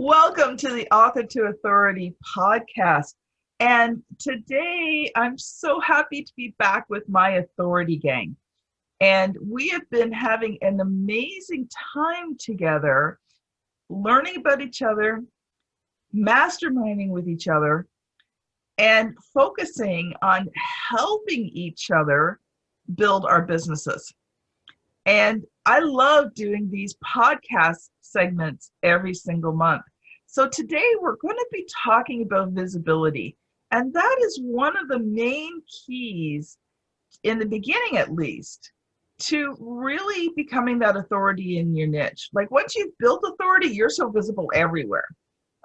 Welcome to the Author to Authority podcast. And today I'm so happy to be back with my authority gang. And we have been having an amazing time together, learning about each other, masterminding with each other, and focusing on helping each other build our businesses. And I love doing these podcast segments every single month. So today we're going to be talking about visibility. And that is one of the main keys, in the beginning at least, to really becoming that authority in your niche. Like once you've built authority, you're so visible everywhere.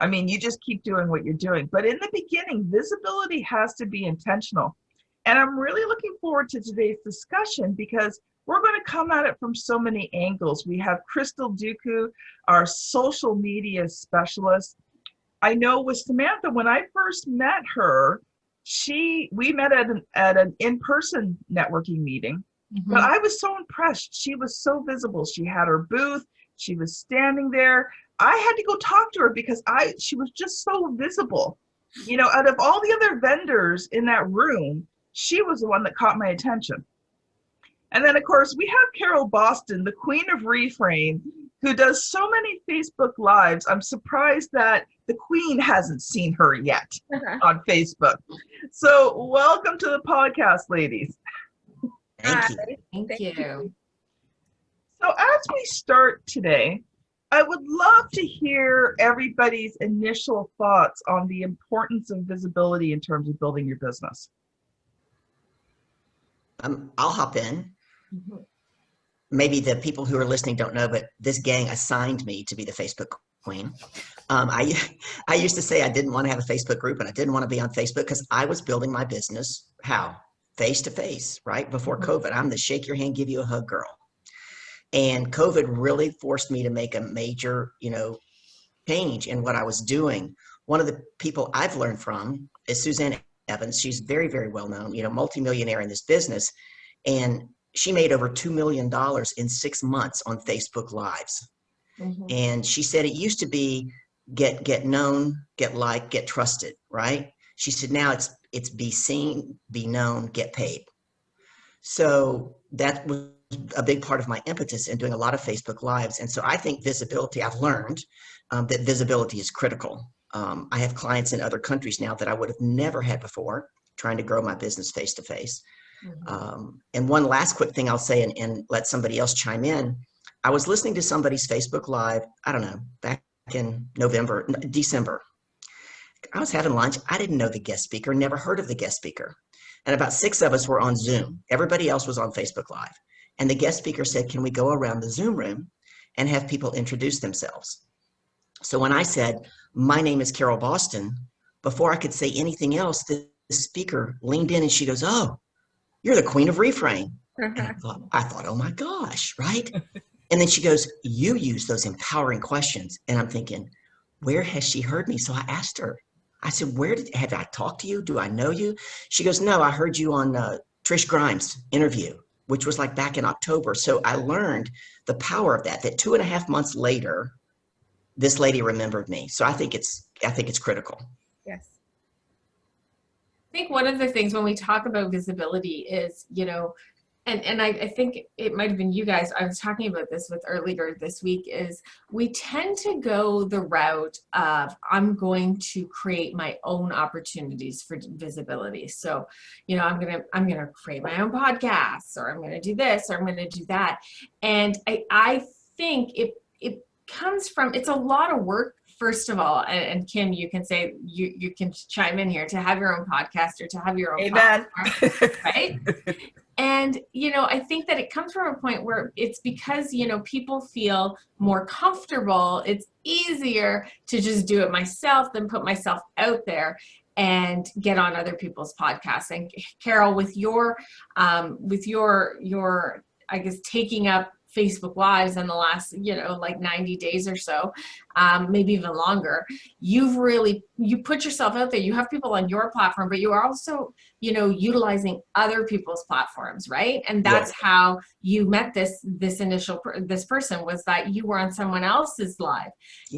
I mean, you just keep doing what you're doing. But in the beginning, visibility has to be intentional. And I'm really looking forward to today's discussion because we're going to come at it from so many angles. We have Krystle Dookoo, our social media specialist. I know with Samantha, when I first met her, we met at an in-person networking meeting, but I was so impressed. She was so visible. She had her booth. She was standing there. I had to go talk to her because she was just so visible. You know, out of all the other vendors in that room, she was the one that caught my attention. And then, of course, we have Carol Boston, the Queen of Reframe, who does so many Facebook Lives. I'm surprised that the Queen hasn't seen her yet on Facebook. So welcome to the podcast, ladies. Thank you. Thank you. So as we start today, I would love to hear everybody's initial thoughts on the importance of visibility in terms of building your business. I'll hop in. Maybe the people who are listening don't know, but this gang assigned me to be the Facebook queen. I used to say I didn't want to have a Facebook group and I didn't want to be on Facebook because I was building my business. How? Face to face, right? Before COVID. I'm the shake your hand, give you a hug girl. And COVID really forced me to make a major, change in what I was doing. One of the people I've learned from is Suzanne Evans. She's very, very well known, multimillionaire in this business. And she made over $2 million in 6 months on Facebook Lives. And she said it used to be get known, get liked, get trusted, right? She said now it's be seen, be known, get paid. So that was a big part of my impetus in doing a lot of Facebook Lives. And so I think visibility, I've learned that visibility is critical. I have clients in other countries now that I would have never had before, trying to grow my business face to face. And one last quick thing I'll say and let somebody else chime in. I was listening to somebody's Facebook Live, I don't know, back in December. I was having lunch. I didn't know the guest speaker, never heard of the guest speaker. And about 6 of us were on Zoom. Everybody else was on Facebook Live. And the guest speaker said, can we go around the Zoom room and have people introduce themselves? So when I said, my name is Carol Boston, before I could say anything else, the speaker leaned in and she goes, oh, you're the Queen of Reframe. And I thought, oh my gosh, right? And then she goes, you use those empowering questions. And I'm thinking, where has she heard me? So I asked her, I said, have I talked to you? Do I know you? She goes, no, I heard you on Trish Grimes' interview, which was like back in October. So I learned the power of that 2.5 months later, this lady remembered me. So I think it's critical. Yes. I think one of the things when we talk about visibility is, and I think it might have been you guys, I was talking about this with our leader this week, is we tend to go the route of, I'm going to create my own opportunities for visibility. So, I'm going to create my own podcasts, or I'm going to do this, or I'm going to do that. And I think it comes from, it's a lot of work. First of all, and Kim, you can say, you can chime in here, to have your own podcast or to have your own platform, right? And, I think that it comes from a point where it's because, people feel more comfortable. It's easier to just do it myself than put myself out there and get on other people's podcasts. And Carol, with your I guess, taking up Facebook Lives in the last, 90 days or so, maybe even longer, you put yourself out there. You have people on your platform, but you are also, utilizing other people's platforms, right? And that's how you met this person, was that you were on someone else's live.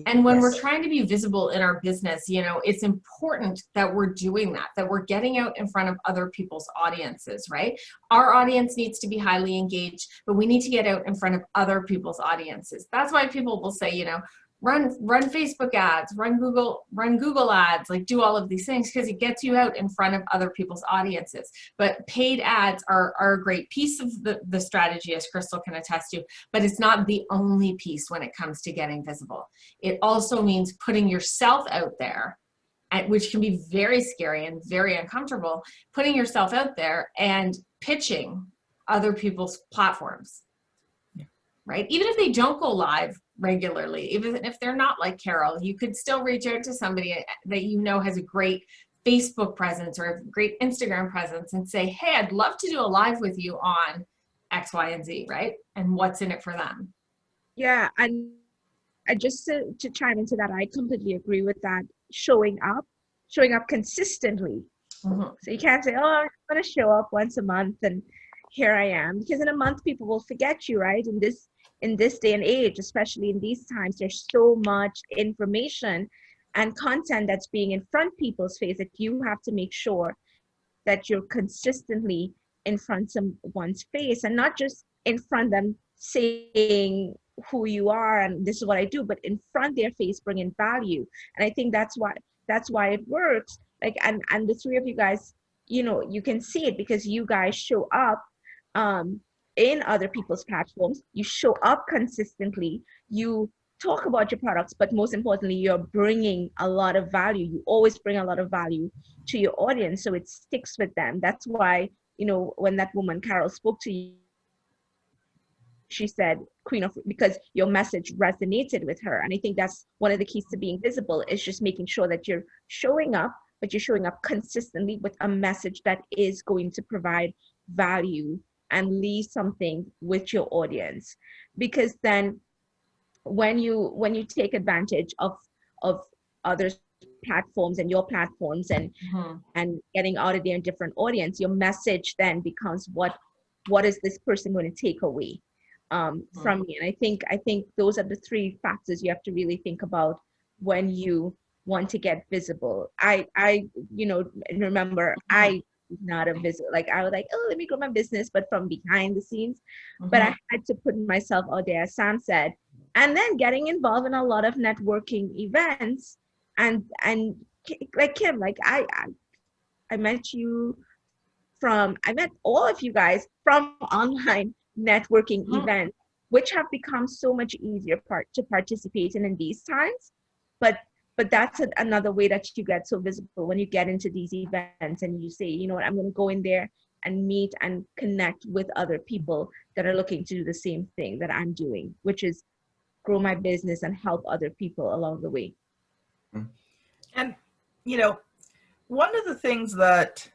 And when we're trying to be visible in our business, it's important that we're doing that we're getting out in front of other people's audiences, right? Our audience needs to be highly engaged, but we need to get out in front of other people's audiences. That's why people will say, run Facebook ads, run Google ads, like do all of these things, because it gets you out in front of other people's audiences. But paid ads are a great piece of the strategy, as Krystle can attest to, but it's not the only piece when it comes to getting visible. It also means putting yourself out there, which can be very scary and very uncomfortable, putting yourself out there and pitching other people's platforms, right? Even if they don't go live regularly, even if they're not like Carol, you could still reach out to somebody that has a great Facebook presence or a great Instagram presence and say, hey, I'd love to do a live with you on X, Y, and Z, right? And what's in it for them. Yeah, and just to chime into that, I completely agree with that. Showing up consistently. So you can't say, oh, I'm going to show up once a month and here I am, because in a month people will forget you, right? In this day and age, especially in these times, there's so much information and content that's being in front of people's face that you have to make sure that you're consistently in front of someone's face, and not just in front of them saying who you are and this is what I do, but in front of their face, bringing value. And I think that's why it works. Like, and the three of you guys, you can see it because you guys show up in other people's platforms. You show up consistently. You talk about your products, but most importantly, you're bringing a lot of value. You always bring a lot of value to your audience, so it sticks with them. That's why, when that woman Carol spoke to you, she said Queen of, because your message resonated with her. And I think that's one of the keys to being visible, is just making sure that you're showing up, but you're showing up consistently with a message that is going to provide value and leave something with your audience. Because then when you take advantage of others' platforms and your platforms and getting out of there in different audience, your message then becomes what is this person going to take away from me? And I think those are the three factors you have to really think about when you want to get visible. I remember I was not a visible, like I was like, oh, let me grow my business, but from behind the scenes. But I had to put myself out there, as Sam said, and then getting involved in a lot of networking events. And like Kim, like I met I met all of you guys from online networking events, which have become so much easier to participate in these times. But that's another way that you get so visible, when you get into these events and you say, you know what, I'm going to go in there and meet and connect with other people that are looking to do the same thing that I'm doing, which is grow my business and help other people along the way. And, one of the things that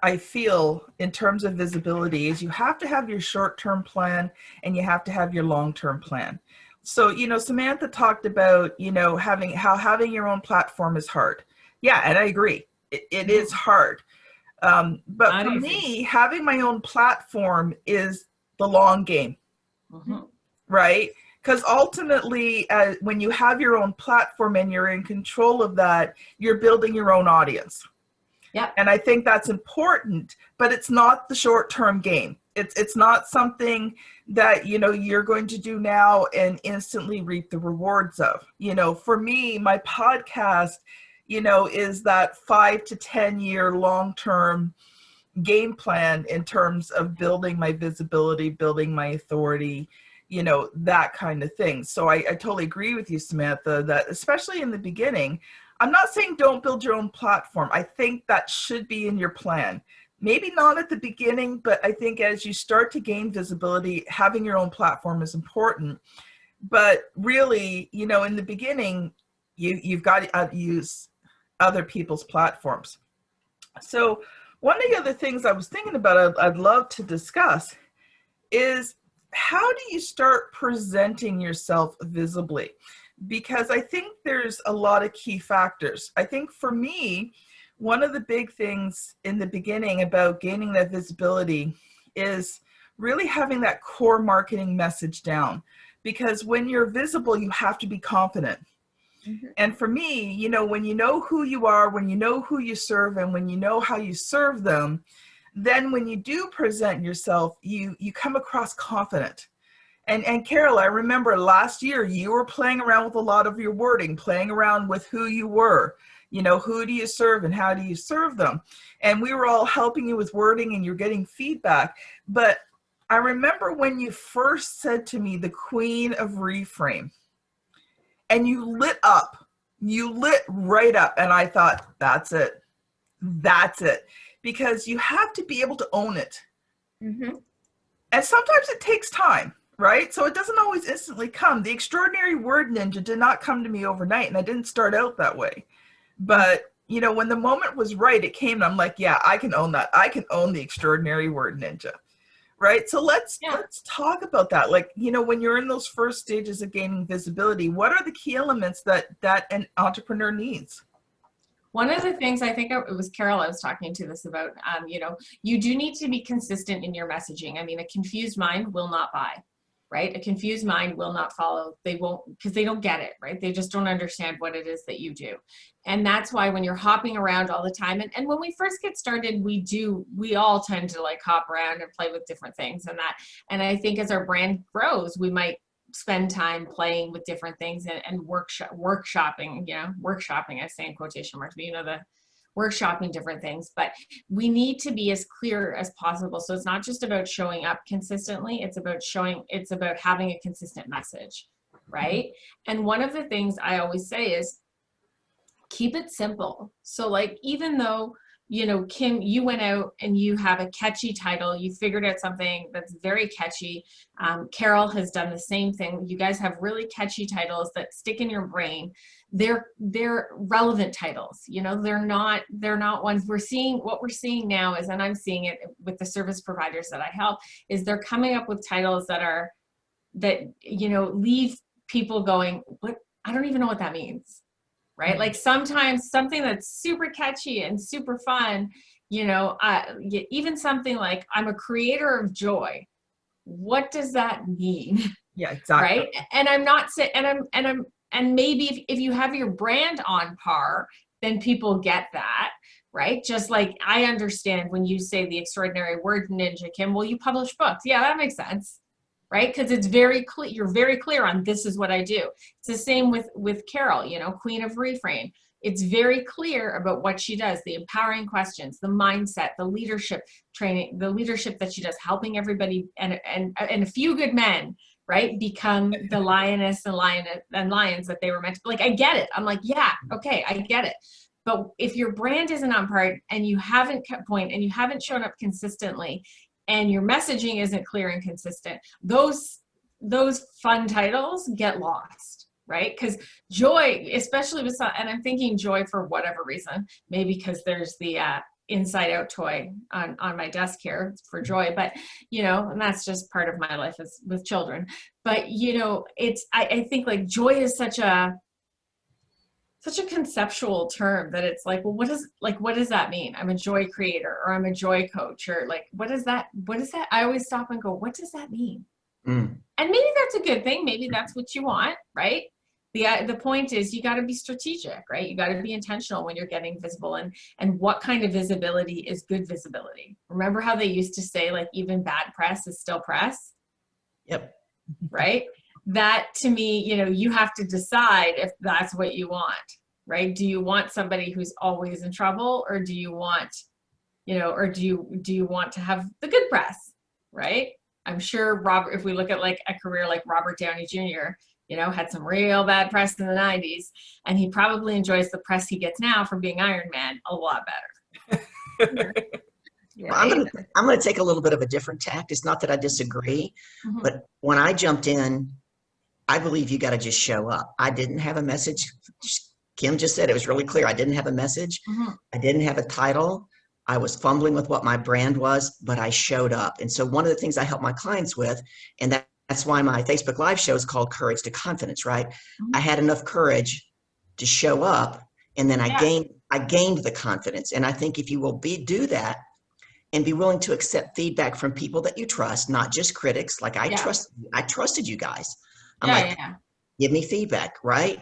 I feel in terms of visibility is you have to have your short-term plan and you have to have your long-term plan. So, Samantha talked about, having your own platform is hard. Yeah, and I agree. It is hard. But for me, having my own platform is the long game, right? Because ultimately, when you have your own platform and you're in control of that, you're building your own audience. Yeah. And I think that's important, but it's not the short-term game. It's not something that, you're going to do now and instantly reap the rewards of. For me, my podcast, is that 5 to 10 year long-term game plan in terms of building my visibility, building my authority, that kind of thing. So I totally agree with you, Samantha, that especially in the beginning, I'm not saying don't build your own platform. I think that should be in your plan. Maybe not at the beginning, but I think as you start to gain visibility, having your own platform is important. But really, in the beginning, you've got to use other people's platforms. So one of the other things I was thinking about, I'd love to discuss, is how do you start presenting yourself visibly? because I think there's a lot of key factors. I think for me, one of the big things in the beginning about gaining that visibility is really having that core marketing message down. Because when you're visible, you have to be confident. Mm-hmm. And for me, you know, when you know who you are, when you know who you serve, and when you know how you serve them, then when you do present yourself, you come across confident. And Carol, I remember last year you were playing around with a lot of your wording, playing around with who you were. You know, who do you serve and how do you serve them? And we were all helping you with wording and you're getting feedback. But I remember when you first said to me, the Queen of Reframe, and you lit up. You lit right up. And I thought, that's it. That's it. Because you have to be able to own it. Mm-hmm. And sometimes it takes time, right? So it doesn't always instantly come. The Extraordinary Word Ninja did not come to me overnight, and I didn't start out that way. But, you know, when the moment was right, it came, and I'm like, yeah, I can own that. I can own the Extraordinary Word Ninja. Right. So let's talk about that. Like, you know, when you're in those first stages of gaining visibility, what are the key elements that an entrepreneur needs? One of the things, I think it was Carol I was talking to this about, you know, you do need to be consistent in your messaging. I mean, a confused mind will not buy, right? A confused mind will not follow. They won't, because they don't get it, right? They just don't understand what it is that you do. And that's why when you're hopping around all the time, and when we first get started, we all tend to like hop around and play with different things and that. And I think as our brand grows, we might spend time playing with different things and workshopping, you know, workshopping, I say in quotation marks, but you know, the workshopping different things, but we need to be as clear as possible. So it's not just about showing up consistently, it's about having a consistent message, right? And one of the things I always say is keep it simple. So like, even though, you know, Kim, you went out and you have a catchy title, you figured out something that's very catchy. Carol has done the same thing. You guys have really catchy titles that stick in your brain. They're relevant titles. You know, they're not ones what we're seeing now is, and I'm seeing it with the service providers that I help, is they're coming up with titles that, you know, leave people going, what? I don't even know what that means. Right? Like sometimes something that's super catchy and super fun, you know, even something like I'm a creator of joy. What does that mean? Yeah, exactly. Right. And I'm not saying, and maybe if you have your brand on par, then people get that. Right. Just like I understand when you say the Extraordinary Word Ninja, Kim, well, you publish books. Yeah, that makes sense. Right? Because it's very clear, you're very clear on this is what I do. It's the same with Carol, you know, Queen of Reframe. It's very clear about what she does, the empowering questions, the mindset, the leadership training, the leadership that she does, helping everybody and a few good men, right, become the lioness and lions that they were meant to be. Like, I get it. I'm like, yeah, okay, I get it. But if your brand isn't on par and you haven't kept point and you haven't shown up consistently, and your messaging isn't clear and consistent, those fun titles get lost, right? Because joy, especially with, and I'm thinking joy for whatever reason, maybe because there's the inside out toy on my desk here for joy, but you know, and that's just part of my life is with children. But you know, I think like joy is such a conceptual term that it's like, well, what does that mean? I'm a joy creator or I'm a joy coach or like, what is that? I always stop and go, what does that mean? And maybe that's a good thing. Maybe that's what you want, right? The point is you got to be strategic, right? You got to be intentional when you're getting visible and what kind of visibility is good visibility. Remember how they used to say like even bad press is still press? Yep. Right? That to me, you know, you have to decide if that's what you want, right? Do you want somebody who's always in trouble or do you want, you know, or do you want to have the good press, right? I'm sure Robert, if we look at like a career like Robert Downey Jr., you know, had some real bad press in the 90s and he probably enjoys the press he gets now from being Iron Man a lot better. Yeah. Well, I'm going to take a little bit of a different tact. It's not that I disagree, but when I jumped in, I believe you got to just show up. I didn't have a message. Kim just said it was really clear. I didn't have a message. I didn't have a title. I was fumbling with what my brand was, but I showed up. And so one of the things I help my clients with, and that's why my Facebook Live show is called Courage to Confidence, right? I had enough courage to show up, and then I gained the confidence. And I think if you will do that and be willing to accept feedback from people that you trust, not just critics, like I trusted you guys. I'm give me feedback, right?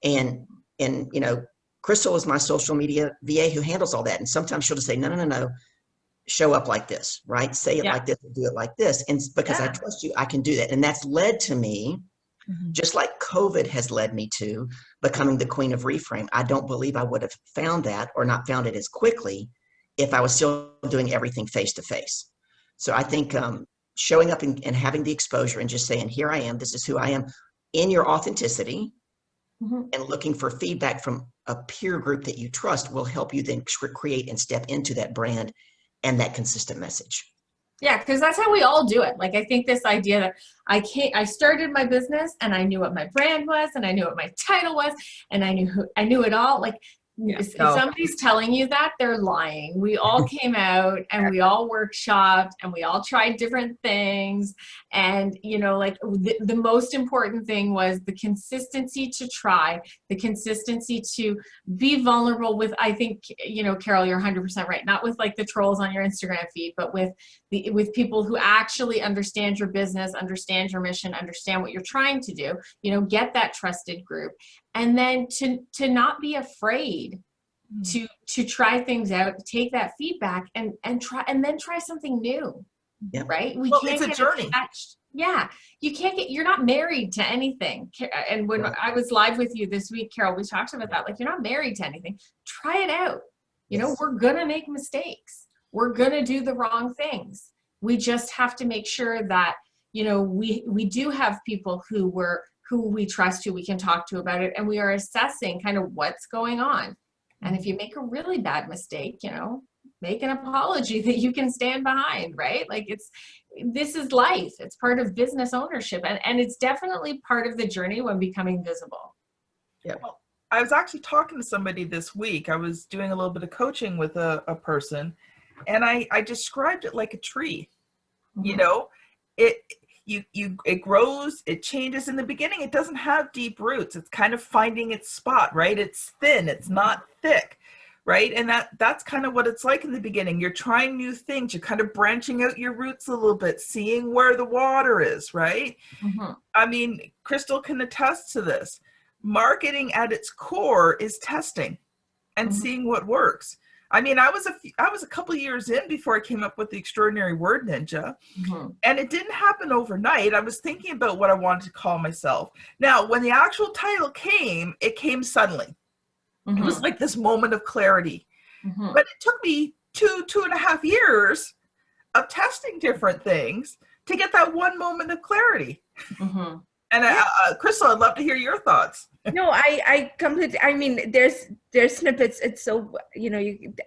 And you know, Krystle is my social media VA who handles all that. And sometimes she'll just say, no, show up like this, right? Say it like this, do it like this. And because I trust you, I can do that. And that's led to me, just like COVID has led me to becoming the Queen of Reframe. I don't believe I would have found that or not found it as quickly if I was still doing everything face to face. So I think showing up and having the exposure and just saying, here I am, this is who I am, in your authenticity, and looking for feedback from a peer group that you trust will help you then create and step into that brand and that consistent message. Yeah, because that's how we all do it. Like, I think this idea that I started my business and I knew what my brand was and I knew what my title was and I knew it all. Like, if somebody's telling you that, they're lying. We all came out and we all workshopped and we all tried different things. And, you know, like the most important thing was the consistency to try, the consistency to be vulnerable with, I think, you know, Carol, you're 100% right. Not with like the trolls on your Instagram feed, but with people who actually understand your business, understand your mission, understand what you're trying to do, you know, get that trusted group. And then to not be afraid to try things out, take that feedback and try something new. Right? It's a journey. Attached. Yeah. You're not married to anything. And when I was live with you this week, Carol, we talked about that. Like, you're not married to anything. Try it out. You know, we're going to make mistakes. We're going to do the wrong things. We just have to make sure that, you know, we do have people who we trust, who we can talk to about it, and we are assessing kind of what's going on. And if you make a really bad mistake, you know, make an apology that you can stand behind, right? Like, this is life. It's part of business ownership, and it's definitely part of the journey when becoming visible. Yeah. Well, I was actually talking to somebody this week. I was doing a little bit of coaching with a person, and I described it like a tree. You know, it grows, it changes. In the beginning, it doesn't have deep roots. It's kind of finding its spot, right? It's thin, it's not thick, right? And that's kind of what it's like in the beginning. You're trying new things. You're kind of branching out your roots a little bit, seeing where the water is, right? I mean, Krystle can attest to this. Marketing at its core is testing and seeing what works. I mean, I was a couple of years in before I came up with the Extraordinary Word Ninja, and it didn't happen overnight. I was thinking about what I wanted to call myself. Now, when the actual title came, it came suddenly. It was like this moment of clarity. But it took me 2.5 years of testing different things to get that one moment of clarity. And Krystle, I'd love to hear your thoughts. No, I completely, I mean, there's snippets. It's so, you know,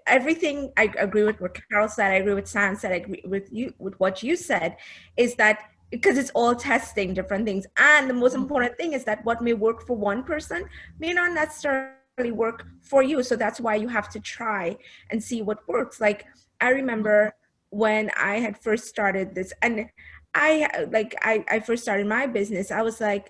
everything, I agree with what Carol said. I agree with Sam said. I agree with you, with what you said, is that because it's all testing different things. And the most important thing is that what may work for one person may not necessarily work for you. So that's why you have to try and see what works. Like, I remember when I had first started this, and I first started my business, I was like,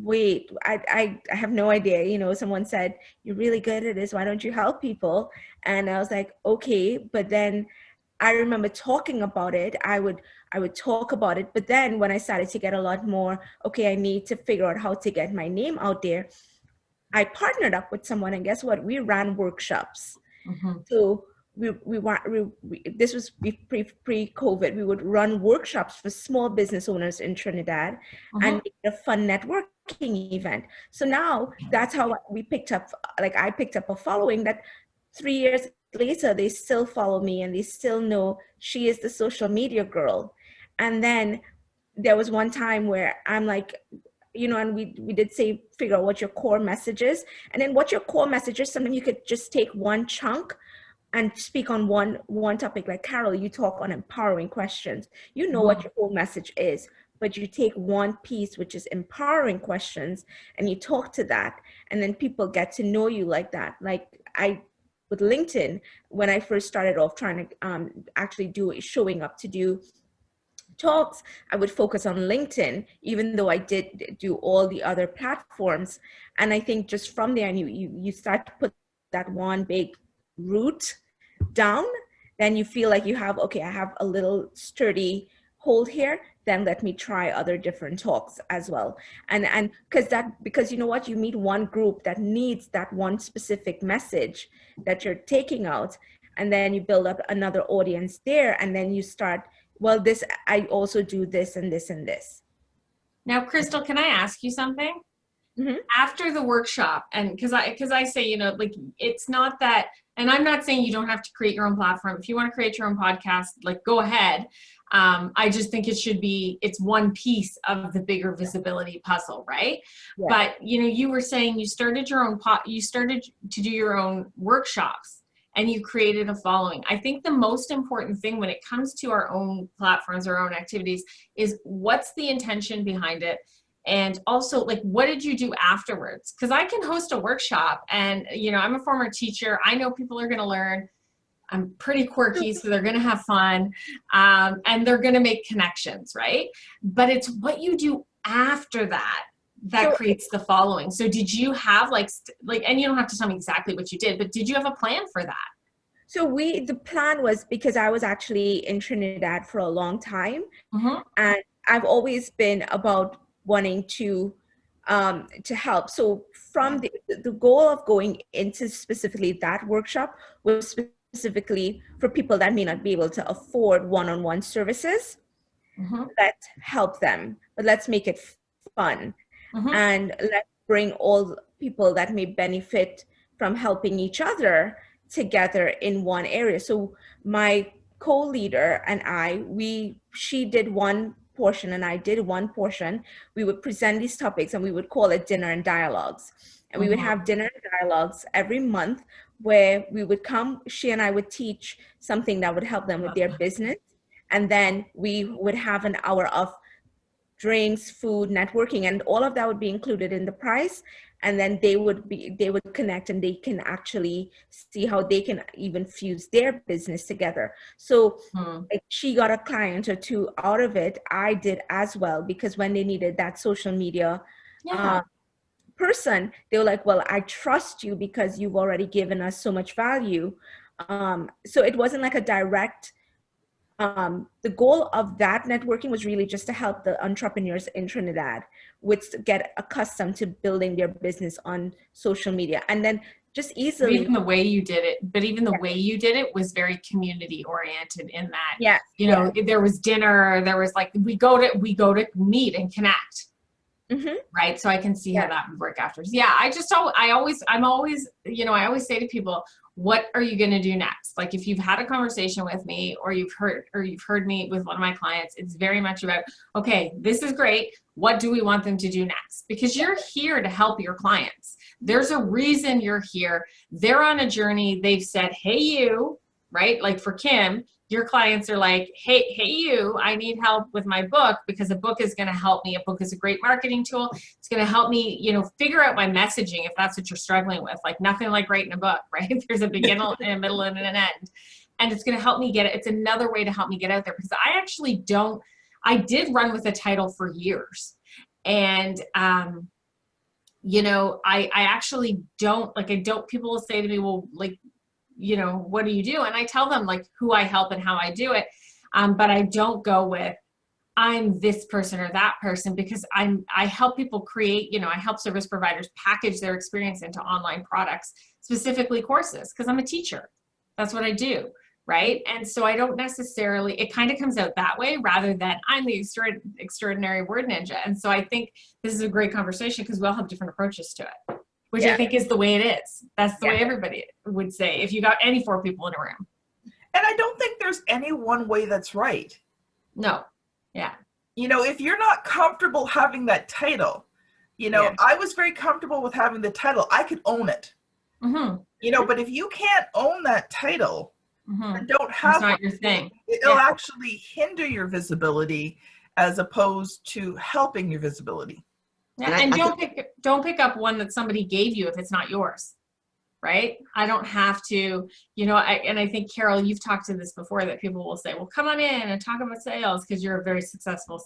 wait, I have no idea. You know, someone said, you're really good at this, why don't you help people? And I was like, okay. But then I remember talking about it. I would talk about it. But then when I started to get a lot more, okay, I need to figure out how to get my name out there, I partnered up with someone, and guess what? We ran workshops. So this was pre-COVID. We would run workshops for small business owners in Trinidad and make it a fun networking event. So now that's how we picked up, like, I picked up a following that 3 years later, they still follow me and they still know she is the social media girl. And then there was one time where I'm like, you know, and we did say, figure out what your core message is. And then what your core message is, something you could just take one chunk and speak on one topic. Like, Carol, you talk on empowering questions. You know what your whole message is, but you take one piece, which is empowering questions, and you talk to that, and then people get to know you like that. Like, with LinkedIn, when I first started off trying to actually showing up to do talks, I would focus on LinkedIn, even though I did do all the other platforms. And I think just from there, and you start to put that one big root down, then you feel like you have, okay, I have a little sturdy hold here, then let me try other different talks as well. And because you know what, you meet one group that needs that one specific message that you're taking out, and then you build up another audience there, and then you start, well, this, I also do this and this and this. Now, Krystle, can I ask you something? Mm-hmm. After the workshop, and because I say, you know, like, it's not that, and I'm not saying you don't have to create your own platform. If you want to create your own podcast, like, go ahead. I just think it should be, it's one piece of the bigger visibility puzzle, right? Yeah. But, you know, you were saying you started your own you started to do your own workshops, and you created a following. I think the most important thing when it comes to our own platforms, our own activities, is what's the intention behind it? And also, like, what did you do afterwards? Because I can host a workshop, and, you know, I'm a former teacher. I know people are going to learn. I'm pretty quirky, so they're going to have fun, and they're going to make connections, right? But it's what you do after that creates the following. So did you have like, and you don't have to tell me exactly what you did, but did you have a plan for that? So the plan was, because I was actually in Trinidad for a long time, mm-hmm. and I've always been about wanting to help. So from the goal of going into specifically that workshop was specifically for people that may not be able to afford one-on-one services. Mm-hmm. Let's help them, but let's make it fun. Mm-hmm. And let's bring all people that may benefit from helping each other together in one area. So my co-leader and she did one portion and I did one portion. We would present these topics and we would call it dinner and dialogues. And we would have dinner and dialogues every month where we would come, she and I would teach something that would help them with their business. And then we would have an hour of drinks, food, networking, and all of that would be included in the price. And then they would connect, and they can actually see how they can even fuse their business together. So if she got a client or two out of it, I did as well, because when they needed that social media person, they were like, well, I trust you because you've already given us so much value. So it wasn't like a direct, the goal of that networking was really just to help the entrepreneurs in Trinidad get accustomed to building their business on social media, and then just easily. Even the way you did it, was very community oriented in that, you know, there was dinner, there was like, we go to meet and connect. Mm-hmm. Right. So I can see how that would work afterwards. Yeah. I always say to people, what are you going to do next? Like, if you've had a conversation with me, or you've heard me with one of my clients, it's very much about, okay, this is great. What do we want them to do next? Because you're here to help your clients. There's a reason you're here. They're on a journey. They've said, hey, you, right? Like for Kim, your clients are like, hey, you, I need help with my book, because a book is going to help me. A book is a great marketing tool. It's going to help me, you know, figure out my messaging, if that's what you're struggling with. Like, nothing like writing a book, right? There's a beginning, a middle, and an end. And it's going to help me get it. It's another way to help me get out there, because I did run with a title for years. And, you know, I actually don't, people will say to me, well, like, you know, what do you do? And I tell them like who I help and how I do it. But I don't go with, I'm this person or that person, because I help people create, you know, I help service providers package their experience into online products, specifically courses, because I'm a teacher. That's what I do. Right. And so I don't necessarily, it kind of comes out that way rather than I'm the extraordinary word ninja. And so I think this is a great conversation, because we all have different approaches to it. Which I think is the way it is. That's the way everybody would say if you got any 4 people in a room. And I don't think there's any one way that's right. No. Yeah. You know, if you're not comfortable having that title, you know, I was very comfortable with having the title. I could own it. Mm-hmm. You know, but if you can't own that title and don't have it's not your thing. It'll actually hinder your visibility as opposed to helping your visibility. Yeah, and don't pick up one that somebody gave you if it's not yours, right? I don't have to, and I think, Carol, you've talked to this before, that people will say, well, come on in and talk about sales because you're a very successful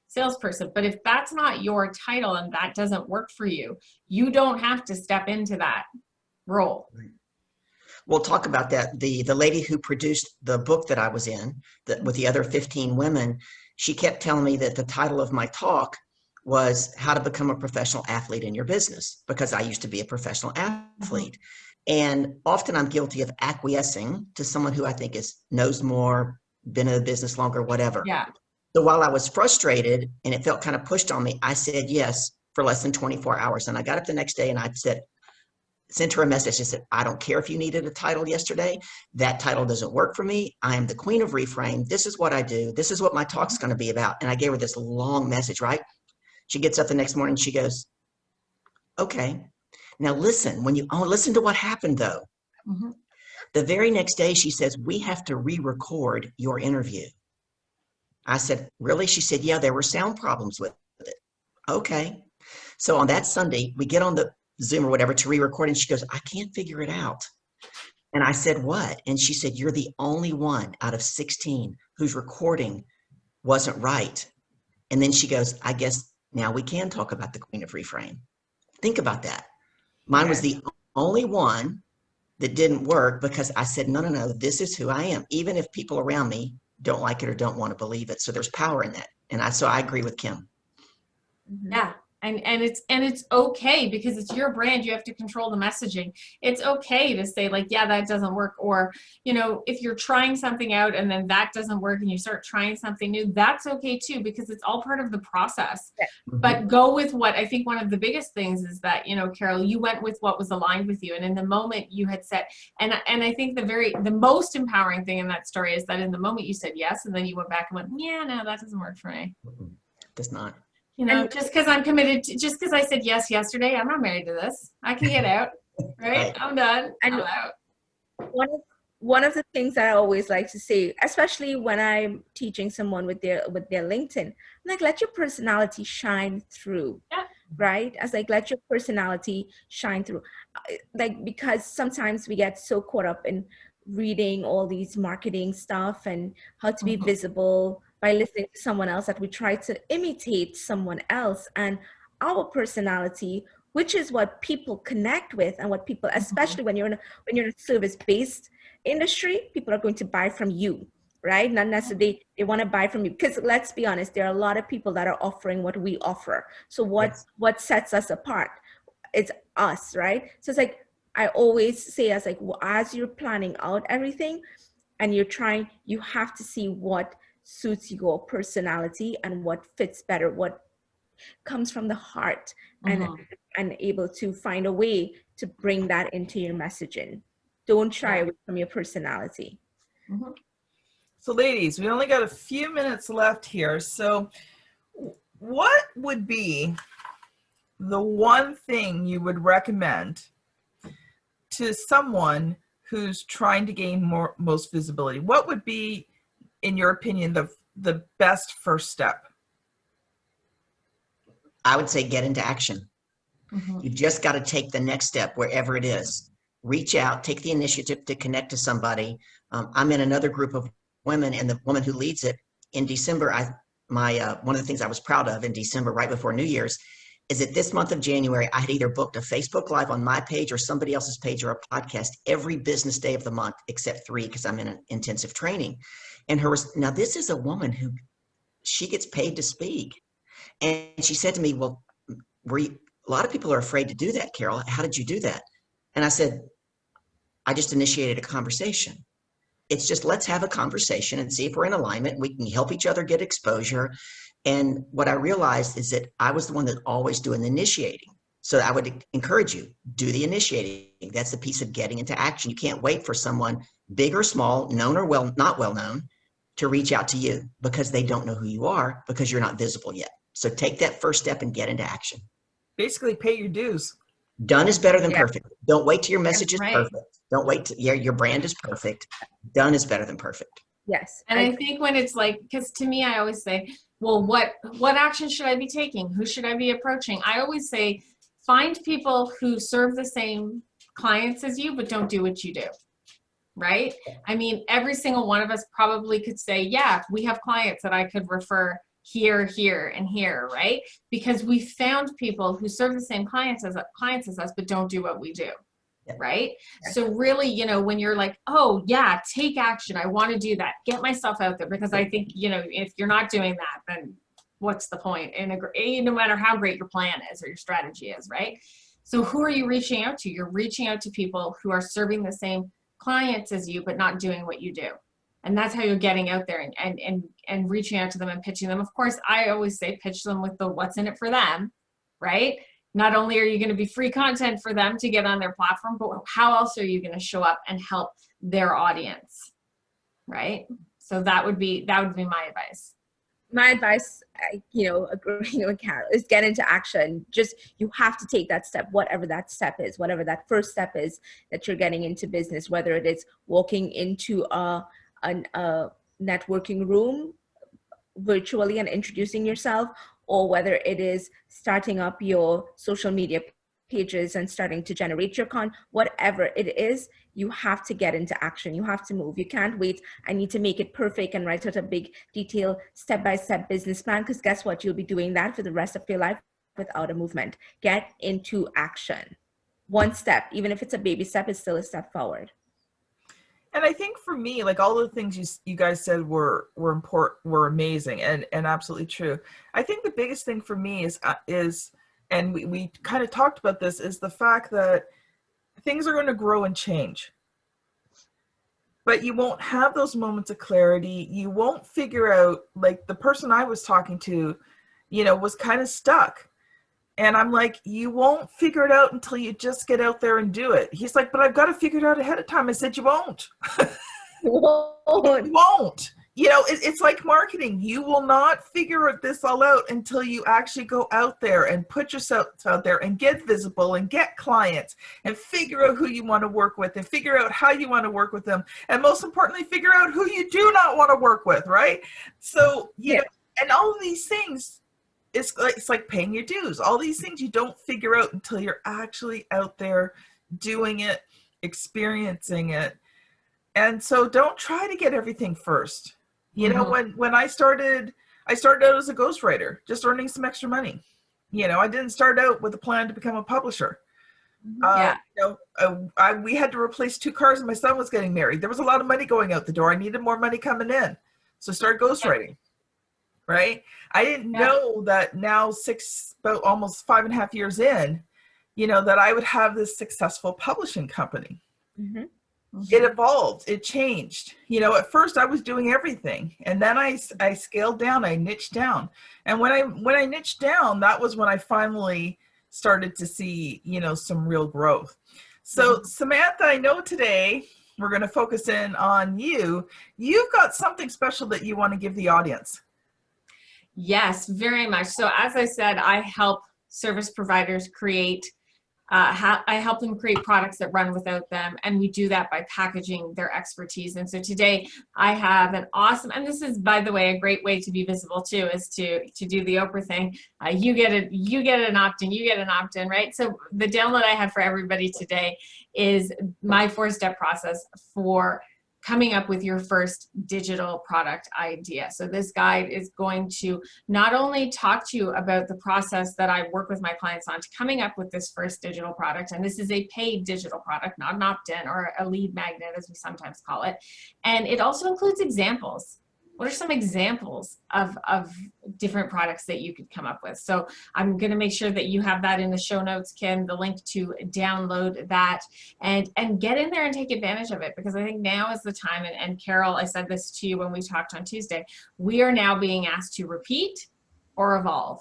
salesperson. But if that's not your title and that doesn't work for you, you don't have to step into that role. We'll talk about that. The lady who produced the book that I was in, with the other 15 women, she kept telling me that the title of my talk was How to Become a Professional Athlete in Your Business, because I used to be a professional athlete. And often I'm guilty of acquiescing to someone who I think knows more, been in the business longer, whatever. Yeah. So while I was frustrated and it felt kind of pushed on me, I said yes for less than 24 hours. And I got up the next day and I sent her a message. I said, I don't care if you needed a title yesterday. That title doesn't work for me. I am the Queen of Reframe. This is what I do. This is what my talk's going to be about. And I gave her this long message, right? She gets up the next morning. She goes, okay, now listen, listen to what happened though. The very next day, she says, we have to re-record your interview. I said, really? She said, yeah, there were sound problems with it. Okay. So on that Sunday, we get on the Zoom or whatever to re-record, and she goes, I can't figure it out. And I said, what? And she said, you're the only one out of 16 whose recording wasn't right. And then she goes, I guess now we can talk about the Queen of Reframe. Think about that. Mine was the only one that didn't work because I said, no, this is who I am. Even if people around me don't like it or don't want to believe it. So there's power in that. And so I agree with Kim. Yeah. And it's okay, because it's your brand. You have to control the messaging. It's okay to say, like, yeah, that doesn't work. Or, if you're trying something out and then that doesn't work and you start trying something new, that's okay too, because it's all part of the process. But go with what I think one of the biggest things is that, Carol, you went with what was aligned with you. And in the moment you had said, and I think the most empowering thing in that story is that in the moment you said yes, and then you went back and went, yeah, no, that doesn't work for me. Does not. Just because I'm committed to, just because I said yes yesterday, I'm not married to this. I can get out, right? I'm done. I'm out. One of the things that I always like to say, especially when I'm teaching someone with their LinkedIn, I'm like, let your personality shine through. Yeah. Right? As like, let your personality shine through. Like, because sometimes we get so caught up in reading all these marketing stuff and how to be visible by listening to someone else, that we try to imitate someone else. And our personality, which is what people connect with, and what people, especially when you're in a service-based industry, people are going to buy from you, right? Not necessarily they want to buy from you, because let's be honest, there are a lot of people that are offering what we offer. So what sets us apart? It's us, right? So it's like, I always say, as you're planning out everything and you're trying, you have to see what suits your personality and what fits better, what comes from the heart, and able to find a way to bring that into your messaging. Don't shy away from your personality. So ladies, we only got a few minutes left here. So what would be the one thing you would recommend to someone who's trying to gain most visibility? What would be, in your opinion, the best first step? I would say get into action. You just got to take the next step, wherever it is. Reach out, take the initiative to connect to somebody. I'm in another group of women, and the woman who leads it, in December, one of the things I was proud of in December, right before New Year's, is that this month of January, I had either booked a Facebook Live on my page or somebody else's page, or a podcast every business day of the month, except 3, because I'm in an intensive training. And now this is a woman who, she gets paid to speak. And she said to me, well, a lot of people are afraid to do that, Carol. How did you do that? And I said, I just initiated a conversation. It's just, let's have a conversation and see if we're in alignment. We can help each other get exposure. And what I realized is that I was the one that always doing the initiating. So I would encourage you, do the initiating. That's the piece of getting into action. You can't wait for someone, big or small, known or not well known, to reach out to you, because they don't know who you are, because you're not visible yet. So take that first step and get into action. Basically, pay your dues. Done is better than perfect. Don't wait till your message is perfect. Don't wait till your brand is perfect. Done is better than perfect. Yes. And I think when it's like, because to me, I always say, well, what action should I be taking? Who should I be approaching? I always say, find people who serve the same clients as you, but don't do what you do. Right? I mean, every single one of us probably could say, yeah, we have clients that I could refer here, here, and here, right? Because we found people who serve the same clients as us, but don't do what we do. Yep. Right? So really, you know, when you're like, oh yeah, take action. I want to do that. Get myself out there, because I think, you know, if you're not doing that, then what's the point? And no matter how great your plan is or your strategy is, right? So who are you reaching out to? You're reaching out to people who are serving the same clients as you, but not doing what you do. And that's how you're getting out there and reaching out to them and pitching them. Of course, I always say pitch them with the what's in it for them, right? Not only are you going to be free content for them to get on their platform, but how else are you going to show up and help their audience, right? So that would be my advice. My advice, you know, agreeing with Carol, is get into action. Just, you have to take that step, whatever that step is, whatever that first step is that you're getting into business, whether it is walking into a networking room virtually and introducing yourself, or whether it is starting up your social media pages and starting to generate your content, whatever it is, you have to get into action. You have to move. You can't wait. I need to make it perfect and write out a big, detailed, step-by-step business plan, because guess what? You'll be doing that for the rest of your life without a movement. Get into action. One step, even if it's a baby step, is still a step forward. And I think for me, like, all the things you guys said were important, were amazing and absolutely true. I think the biggest thing for me is and we kind of talked about this, is the fact that things are going to grow and change, but you won't have those moments of clarity. You won't figure out, like the person I was talking to, you know, was kind of stuck. And I'm like, you won't figure it out until you just get out there and do it. He's like, but I've got to figure it out ahead of time. I said, you won't. You won't. You know, it's like marketing. You will not figure this all out until you actually go out there and put yourself out there and get visible and get clients and figure out who you want to work with and figure out how you want to work with them. And most importantly, figure out who you do not want to work with, right? So, you know, and all of these things, it's like paying your dues. All these things you don't figure out until you're actually out there doing it, experiencing it. And so don't try to get everything first. You know, when I started out as a ghostwriter, just earning some extra money. You know, I didn't start out with a plan to become a publisher. You know, we had to replace 2 cars and my son was getting married. There was a lot of money going out the door. I needed more money coming in. So I started ghostwriting. Right? I didn't know that now about almost 5.5 years in, you know, that I would have this successful publishing company. It evolved, it changed. You know, at first I was doing everything, and then I scaled down, I niched down. And when I niched down, that was when I finally started to see, you know, some real growth. So Samantha, I know today we're going to focus in on you. You've got something special that you want to give the audience. Yes, very much. So as I said, I help service providers create, I help them create products that run without them. And we do that by packaging their expertise. And so today I have an awesome, and this is, by the way, a great way to be visible too, is to do the Oprah thing. You get an opt-in, right? So the download I have for everybody today is my 4-step process for coming up with your first digital product idea. So this guide is going to not only talk to you about the process that I work with my clients on to coming up with this first digital product, and this is a paid digital product, not an opt-in or a lead magnet as we sometimes call it. And it also includes examples. What are some examples of different products that you could come up with? So I'm going to make sure that you have that in the show notes, Kim, the link to download that and get in there and take advantage of it, because I think now is the time. And Carol, I said this to you when we talked on Tuesday, we are now being asked to repeat or evolve.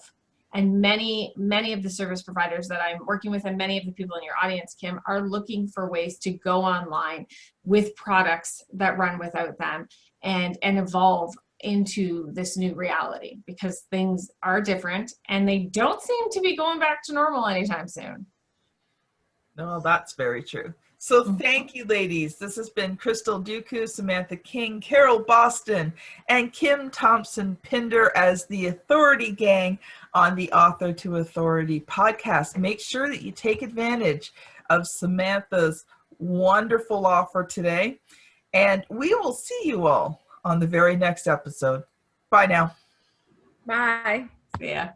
And many of the service providers that I'm working with and many of the people in your audience, Kim, are looking for ways to go online with products that run without them and evolve into this new reality, because things are different and they don't seem to be going back to normal anytime soon. No, that's very true. So thank you, ladies. This has been Krystle Dookoo, Samantha King, Carol Boston, and Kim Thompson-Pinder as the Authority Gang on the Author to Authority podcast. Make sure that you take advantage of Samantha's wonderful offer today. And we will see you all on the very next episode. Bye now. Bye. Yeah.